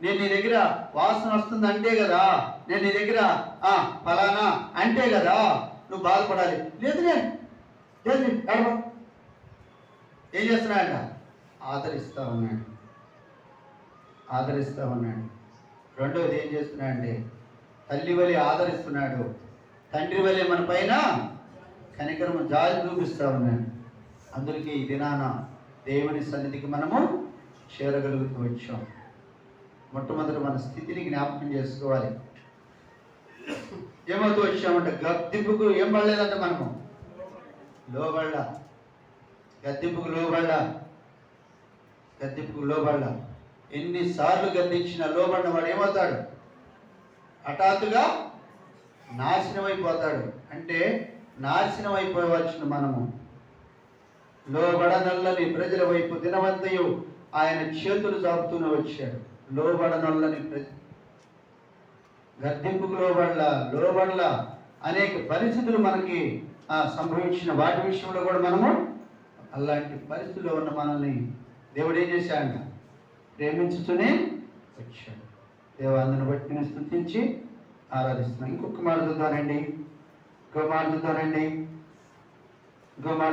నేను నీ దగ్గర వాసన వస్తుంది అంటే కదా, నేను నీ దగ్గర ఫలానా అంటే కదా నువ్వు బాధపడాలి. లేదు ఎడవ ఏం చేస్తున్నాడంట? ఆదరిస్తా ఉన్నాడు. రెండవది ఏం చేస్తున్నాడంటే తల్లి వలె ఆదరిస్తున్నాడు, తండ్రి వలె మన పైన కనికరము జాలి చూపిస్తా ఉన్నాడు. అందుకే ఈ దినాన దేవుని సన్నిధికి మనము చేరగలుగుతూ వచ్చాం. మొట్టమొదటి మన స్థితిని జ్ఞాపకం చేసుకోవాలి. ఏమవుతూ వచ్చామంటే గద్దింపుకు ఏం పడలేదంటే మనము లోబడ్డా, గద్దింపుకు లోబడ్డా. ఎన్నిసార్లు గద్దించినా లోబడిన వాడు ఏమవుతాడు? హఠాత్తుగా నాశనం అయిపోతాడు. అంటే నాశనం అయిపోవచ్చును మనము. లోబడనల్లని ప్రజల వైపు దినవంతయు ఆయన చేతులు చాపుతూనే వచ్చాడు. లోబడనల్లని గద్దెంపుకు లోబడల అనేక పరిస్థితులు మనకి సంభవించిన వాటి విషయంలో కూడా మనము అలాంటి పరిస్థితుల్లో ఉన్న మనల్ని దేవుడు ఏం చేశాడు? ప్రేమించుతూనే వచ్చాడు. దేవాన్ని బట్టి నేను స్తుతించి ఆరాధిస్తున్నాను. ఇంకొక మాట చూద్దానండి, ఇంకో మాట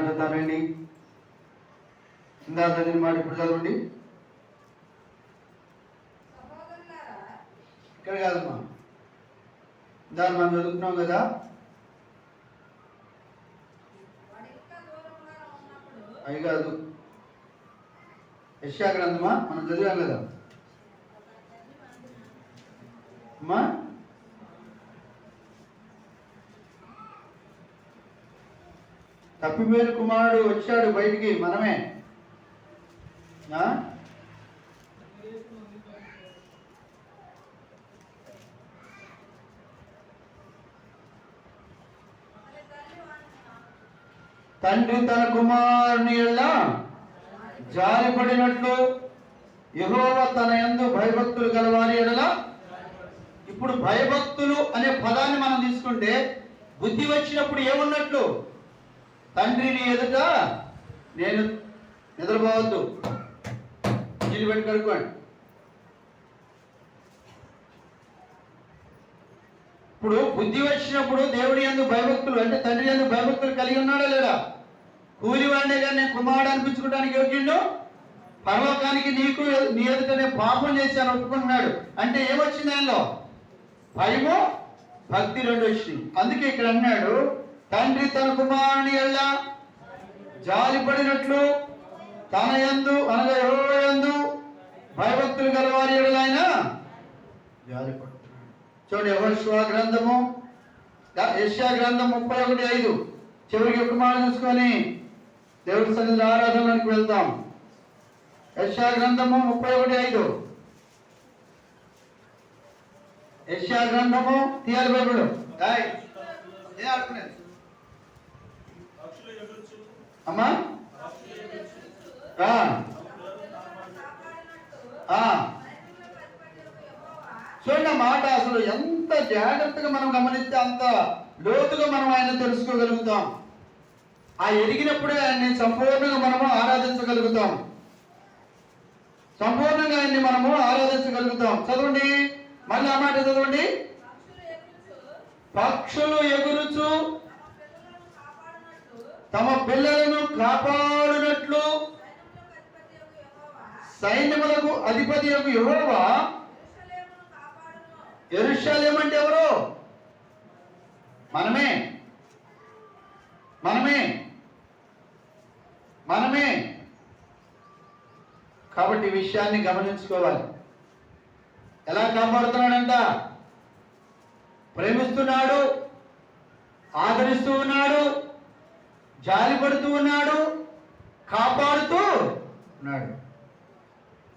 చూద్దానండి. ఇందా చదివిన మాట ఇప్పుడు చదవండి. ఇక్కడ కాదమ్మా, దాన్ని మనం చదువుతున్నాం కదా. అవి కాదు, యెషయా గ్రంథమా మనం చదివాం కదా అమ్మా. తప్పిపోయిన కుమారుడు వచ్చాడు బయటికి, మనమే. తండ్రి తన కుమారుని ఎడల జాలిపడినట్లు యెహోవా తన యందు భయభక్తులు గలవారి ఎడల. ఇప్పుడు భయభక్తులు అనే పదాన్ని మనం తీసుకుంటే బుద్ధి వచ్చినప్పుడు ఏమున్నట్లు? తండ్రిని ఎదుట నేను నిద్రపోవద్దు, నీళ్ళు పెట్టి కడుక్కోండి. ఇప్పుడు బుద్ధి వచ్చినప్పుడు దేవుడి యందు భయభక్తులు అంటే తండ్రి యందు భయభక్తులు కలిగి ఉన్నాడా లేడా? కూలివాడినే కానీ నేను కుమారుడు అనిపించుకోవడానికి యోగ్యుడు? పరలోకానికి నీకు నీ ఎదుట నేను పాపం చేశాను ఒప్పుకుంటున్నాడు అంటే ఏమొచ్చింది ఆయనలో? భయము, భక్తి రెండు వచ్చింది. అందుకే ఇక్కడ అన్నాడు, తండ్రి తన కుమారుని ఎడల జాలిపడినట్లు తన యందు అనగా యెహోవా యందు భయభక్తులు గలవారి ఎడల ఆయన జాలిపడుతున్నాడు. చూడండి, యెహోషువ గ్రంథము, యెషయా గ్రంథం 31:5. చివరికి ఒక మాట చూసుకొని దేవుడి సన్నిధిలో ఆరాధనలోకి వెళ్తాం. యెషయా గ్రంథము 31:5. యెషయా గ్రంథము తీయాలి బైబిల్. అమ్మా చూడండి మాట, అసలు ఎంత జాగ్రత్తగా మనం గమనిస్తే అంత లోతుగా మనం ఆయన తెలుసుకోగలుగుతాం. ఆ ఎరిగినప్పుడే ఆయన్ని సంపూర్ణంగా మనము ఆరాధించగలుగుతాం. చదవండి, మళ్ళీ ఆ మాట చదవండి. పక్షులు ఎగురుచు తమ పిల్లలను కాపాడునట్లు సైన్యములకు అధిపతి యొక్క యెహోవా. యెరూషలేము అంటే ఎవరు? మనమే. కాబట్టి ఈ విషయాన్ని గమనించుకోవాలి. ఎలా కాపాడుతున్నాడంట? ప్రేమిస్తున్నాడు, ఆదరిస్తూ ఉన్నాడు, జాలిపడుతూ ఉన్నాడు, కాపాడుతూ ఉన్నాడు.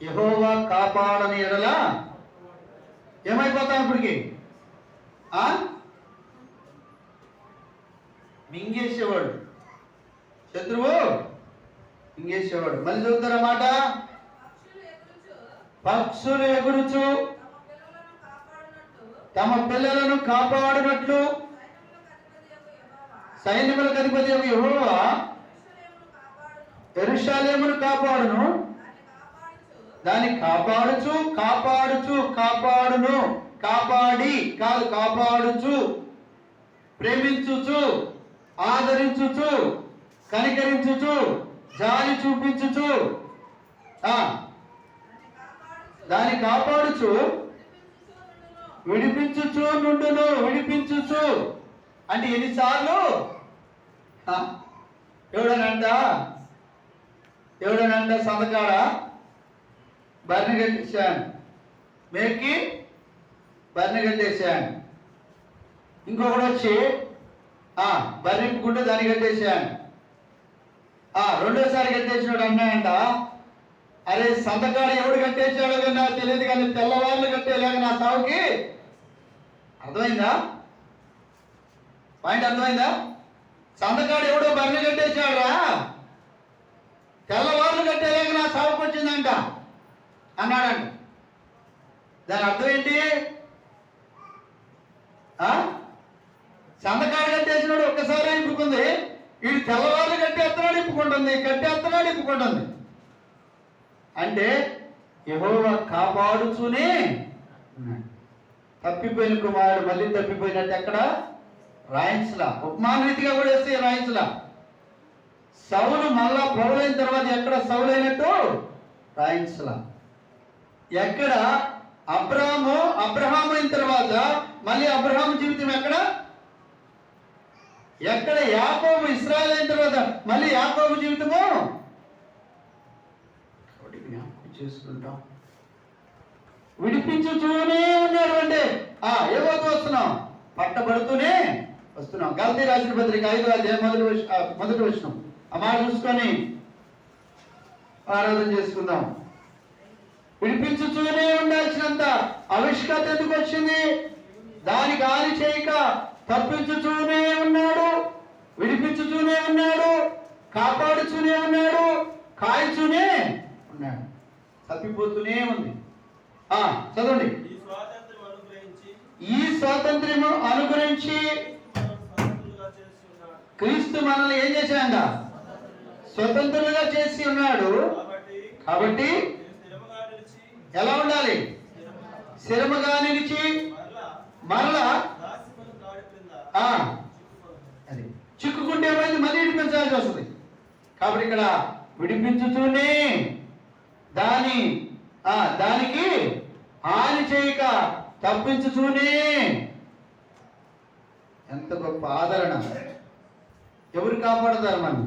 యెహోవా కాపాడని ఎడల ఏమైపోతాం? ఇప్పటికి మింగేసేవాడు, శత్రువు మింగేసేవాడు. మళ్ళీ చూస్తారన్నమాట, పక్షులు ఎగురుచు తమ పిల్లలను కాపాడునట్లు సైన్యములకు అధిపతి యొక్క యెహోవా యెరూషలేమును కాపాడును. దాన్ని కాపాడును, కాపాడి కాదు, కాపాడుచు, ప్రేమించుచు, ఆదరించుచు, కనికరించుచు, జాలి చూపించుచు, దాన్ని కాపాడుచు, విడిపించుచు నుండును. విడిపించుచు అంటే ఎన్నిసార్లు? ఎవడనంట సంతకాడ బర్రె కట్టేశాను, మేకి బర్రె కట్టేశాను. ఇంకొకటి వచ్చి బర్రెప్పుకుంటే దాన్ని కట్టేశాను. రెండోసారి కట్టేసినాడు అన్నాయంట. అరే సంతకాడు ఎవడు కట్టేసాడో కానీ నాకు తెలియదు, కానీ తెల్లవాళ్ళు కట్టేలాగా నా సాగుకి. అర్థమైందా? పాయింట్ అర్థమైందా? సంతకాడు ఎవడో బర్రె కట్టేశాడురా, తెల్లవారులు కట్టేలాగ నా సాగుకు వచ్చిందంట అన్నాడంట. దాని అర్థం ఏంటి? సంతకాడు కట్టేసినాడు ఒక్కసారి ఇప్పుకుంది, వీడు తెల్లవారులు కట్టేస్తున్నాడు ఇప్పుకుంటుంది. అంటే యెహోవా కాపాడుతూనే ఉన్నాడు. తప్పిపోయిన కుమారుడు మళ్ళీ తప్పిపోయినట్టు ఎక్కడ? రాయించలా. ఉపమాన రీతిగా కూడా వేస్తే రాయించలా. సౌలు మళ్ళా పౌలైన తర్వాత ఎక్కడ సౌలైనట్టు రాయించలా. ఎక్కడ అబ్రహాము అయిన తర్వాత మళ్ళీ అబ్రహాము జీవితం ఎక్కడ యాకోబు ఇశ్రాయేలు అయిన తర్వాత మళ్ళీ యాకోబు జీవితము చేసుకుంటాం. విడిపించుతూనే ఉన్నాడు. అంటే ఏమవుతూ వస్తున్నాం? పట్టబడుతూనే వస్తున్నాం. గలతీ రాసిన పత్రిక 5వ అధ్యాయం మొదటి వచనం ఆ మాట చూసుకొని ఆరాధన చేసుకుందాం. విడిపించుతూనే ఉండాల్సినంత ఆవిష్కత ఎందుకు వచ్చింది? దానికి ఆని చేయక తప్పించుతూనే ఉన్నాడు, విడిపించుతూనే ఉన్నాడు, కాపాడుతూనే ఉన్నాడు, కాల్చునే ఉన్నాడు. తప్పిపోతూనే ఉంది. చదవండి. ఈ స్వాతంత్ర్యము అనుగ్రహించి క్రీస్తు మనల్ని ఏం చేశాడ? స్వతంత్రులుగా చేసి ఉన్నాడు. కాబట్టి ఎలా ఉండాలి? స్థిరముగా నిలిచి మరలా అది చిక్కుకుంటే ఏమైంది? మళ్ళీ విడిపించాల్సి వస్తుంది. కాబట్టి ఇక్కడ విడిపించుతూనే దానికి హాని చేయక తప్పించుతూనే. ఎంత గొప్ప ఆదరణ! ఎవరు కాపాడతారు? మనం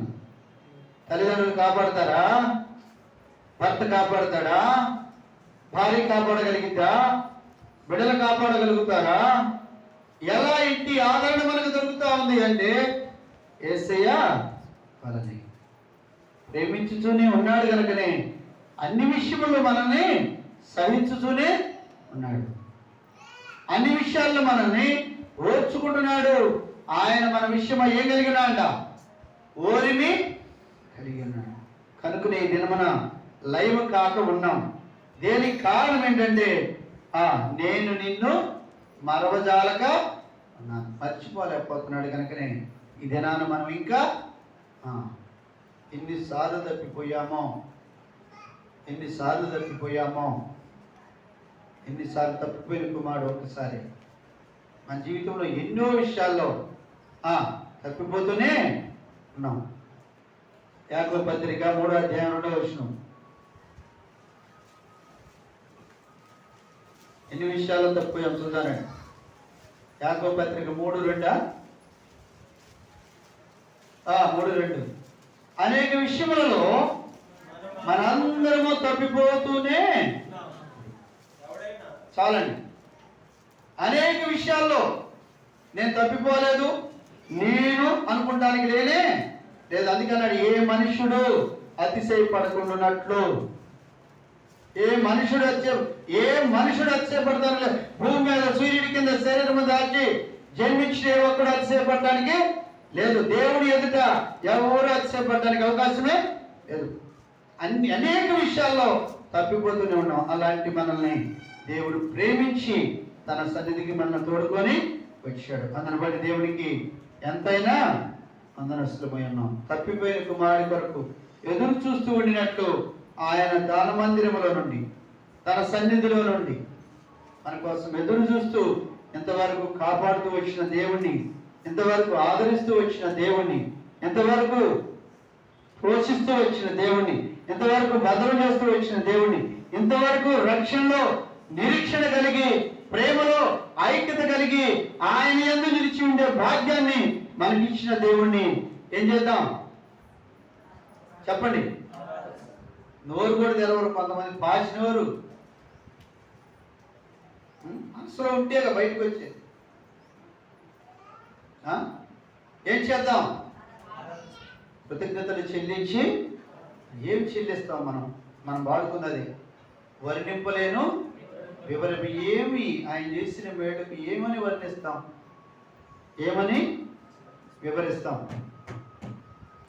తల్లిదండ్రులు కాపాడతారా? భర్త కాపాడతాడా? భార్య కాపాడగలిగిద్దా? బిడ్డలు కాపాడగలుగుతారా? ఎలా ఇంటి ఆదరణ మనకు దొరుకుతా ఉంది అంటే యేసయ్య వలనే ప్రేమించుతూనే ఉన్నాడు కనుకనే అన్ని విషయములు మనల్ని సహించుతూనే ఉన్నాడు. అన్ని విషయాల్లో మనల్ని ఓర్చుకుంటున్నాడు. ఆయన మన విషయం ఏం కలిగినాడ? ఓరిమి కలిగి ఉన్నాడు. కనుకనే ఈ దినమున లైవ్ కాక ఉన్నాం. దేనికి కారణం ఏంటంటే నేను నిన్ను మరవజాలక ఉన్నాను, మర్చిపోలేకపోతున్నాడు. కనుకనే ఈ దినాన మనం ఇంకా ఎన్నిసార్లు తప్పిపోయామో ఎన్నిసార్లు తప్పిపోయిన కుమారుడు ఒక్కసారి మన జీవితంలో ఎన్నో విషయాల్లో తప్పిపోతూనే ఉన్నాం. యాకోబు పత్రిక 3వ అధ్యాయం 2వ వచనం. ఎన్ని విషయాల్లో తప్పిపోయాం చూద్దానండి. యాకోబు పత్రిక 3:2. 3:2. అనేక విషయములలో మనందరము తప్పిపోతూనే. చాలండి. అనేక విషయాల్లో నేను తప్పిపోలేదు, నేను అనుకుంటానికి లేదు. అందుకన్నాడు ఏ మనుష్యుడు అతిశయపడకుండానట్లు. ఏ మనుషుడు అతిశయపడతాను? భూమి మీద సూర్యుడి కింద శరీరం దాచి జన్మించిన ఒక్కడు అతిశయపడటానికి లేదు. దేవుడి ఎదుట ఎవరు అతిశయపడటానికి అవకాశమే లేదు. అనేక విషయాల్లో తప్పిపోతూనే ఉన్నాం. అలాంటి మనల్ని దేవుడు ప్రేమించి తన సన్నిధికి మనల్ని తోడుకొని వచ్చాడు. అందుని బట్టి దేవునికి ఎంతైనా వందనస్తులమై ఉన్నాం. తప్పిపోయిన కుమారుడి కొరకు ఎదురు చూస్తూ ఉండినట్లు ఆయన దాన మందిరములో నుండి, తన సన్నిధిలో నుండి మన కోసం ఎదురు చూస్తూ ఎంతవరకు కాపాడుతూ వచ్చిన దేవుణ్ణి, ఎంతవరకు ఆదరిస్తూ వచ్చిన దేవుణ్ణి, ఎంతవరకు పోషిస్తూ వచ్చిన దేవుణ్ణి, ఎంతవరకు భద్రం చేస్తూ వచ్చిన దేవుణ్ణి, ఇంతవరకు రక్షణలో నిరీక్షణ కలిగి, ప్రేమలో ఐక్యత కలిగి ఆయన యందు నిలిచి ఉండే భాగ్యాన్ని మనకిచ్చిన దేవుణ్ణి ఏం చేద్దాం? చెప్పండి. నోరు కూడా తెలవరు కొంతమంది, పాసినోరు మనసులో ఉంటే బయటకు వచ్చేది. ఏం చేద్దాం? కృతజ్ఞతలు చెల్లించి. ఏం చెల్లిస్తాం? మనం వాడుకున్నది వర్ణింపలేను వివరము. ఏమి ఆయన చేసిన మేడకు ఏమని వర్ణిస్తాం? ఏమని వివరిస్తాం.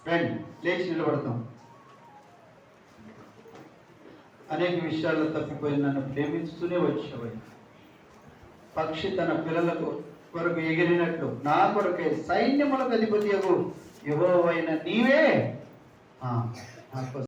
రండి, లేచి నిలబడతాం. అనేక విషయాల్లో తప్పిపోయి నన్ను ప్రేమిస్తూనే వచ్చేవాయి. పక్షి తన పిల్లలకు కొరకు ఎగిరినట్లు నా కొరకే సైన్యములకు అధిపతి యెహోవైన నీవే